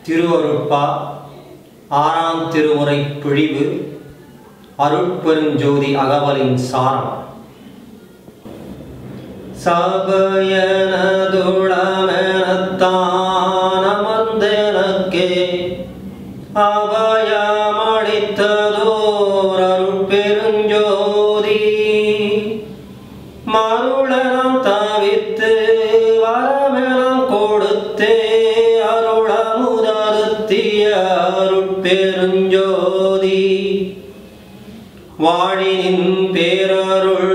திருவருட்பா ஆறாம் திருமுறை பிழிவு அருட்பெருஞ்சோதி அகவலின் சாரம். சபையனதுளமெனத்தானமர்ந்தெனக்கே அபயமளித்ததோர் அருட்பெருஞ்சோதி மருளனம் தவிர்த்து வரமெனம் கொடுத்தே அருளமுதருத்திய அருட்பெருஞ்சோதி வாழினின் பேரருள்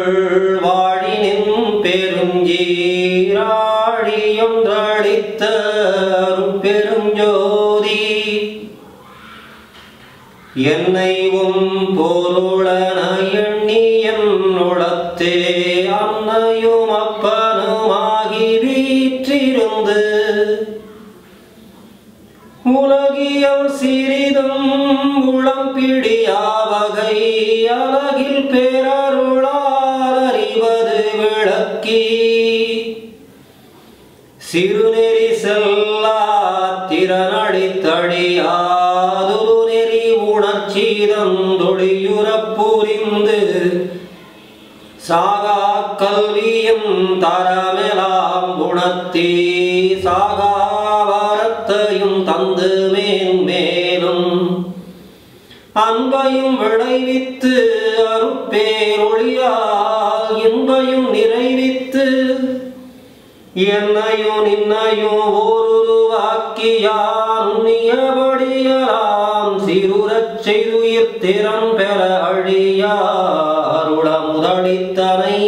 வாழினின் பெருஞ்சீராழியொன்றளித்த அருட்பெருஞ்சோதி என்னைவும் பொருளன எண்ணி என்னுளத்தே அன்னையும் அப்பனுமாகி வீற்றிருந்து உலகியல் சிறிதும் உளம் பிடியாவகை அலகில் பேரருளால் அறிவது விளக்கி சிறுநெறி செல்லா திறனடித்தடியாது நெறி உணர்ச்சிதந்தொழியுறப் புரிந்து சாகா கல்வியும் தரமெலாம் குணத்தே சாகாவரத்தையும் தந்து மேன்மேலும் அன்பையும் விளைவித்து அருட்பேரொளியால் இன்பையும் நிறைவித்து என்னையும் நின்னையும் ஓருருவாக்கியான் உண்ணியபடியலாம் சிறுரச் செய்துயிர் திறம் பெற அழியாருளமுதளித்தனை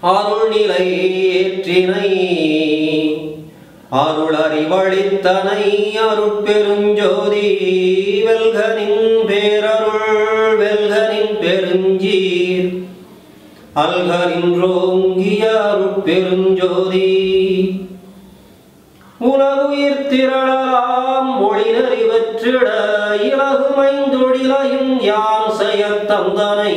அருள்நிலை ஏற்றினை அருளறிவளித்தனை அருட்பெருஞ்சோதி வெல்கனின் பேரருள் வெல்கனின் பெருஞ்சீர் அல்கரின்றோங்கிய அருட்பெருஞ்சோதி உலகுயிர் திரளலாம் ஒளிநறிவற்றிட இலகுமைந்தொழிலையும் யான் செய்யத் தந்தனை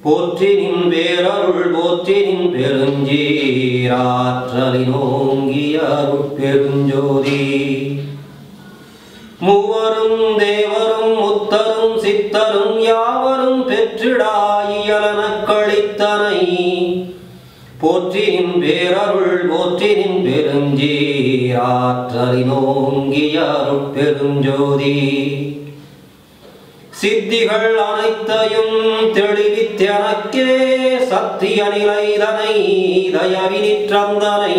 போற்றினின் பேரருள் போற்றினின் பெருஞ்சீராற்றலினோங்கிய அருட்பெருஞ்சோதி மூவரும் தேவரும் முத்தரும் சித்தரும் யாவரும் பெற்றிடாயியலனக் கழித்தனை போற்றினின் பேரருள் போற்றினின் பெருஞ்சீராற்றலினோங்கிய அருட்பெருஞ்சோதி சித்திகள் அனைத்தையும் தெளிவித்தனக்கே சத்திய நிலைதனை தயவினிற்றந்தனை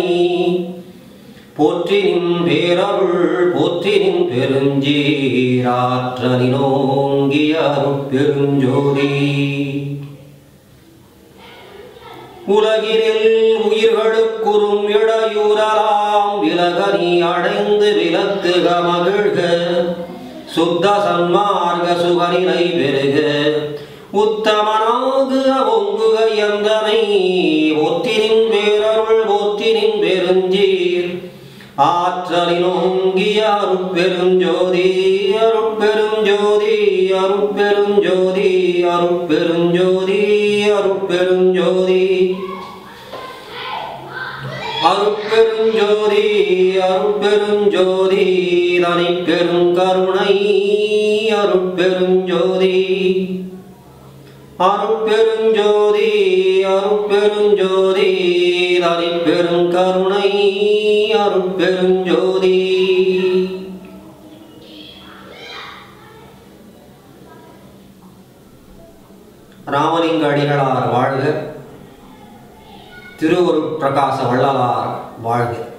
போற்றினின் பேரருள் போற்றினின் பெருஞ்சீராற்றலினோங்கிய அருட்பெருஞ்சோதி உலகினில் உயிர்களுக்குறும் இடையூறலாம் விலகனி அடைந்து விலக்குக மகிழ்க சுத்த சன்மார்க்க சுகநிலை பெருக உத்தமனாகுக ஒங்குக எந்தனை ஒத்தினின் பேரருள் ஒத்தினின் பெருஞ்சீர் ஆற்றலினோங்கிய அருட்பெருஞ்சோதி அருட்பெருஞ்சோதி அருட்பெருஞ்சோதி அருட்பெருஞ்சோதி அருட்பெருஞ்சோதி அருட்பெருஞ்சோதி அருட்பெருஞ்சோதி தனி பெருங்கருணை அருட்பெருஞ்சோதி அருட்பெருஞ்சோதி அருட்பெருஞ்சோதி தனி பெருங்கருணை அருட்பெருஞ்சோதி. ராமலிங்க அடிகளார் வாழ்க. திருவருட் பிரகாச வள்ளலார் வாழ்க.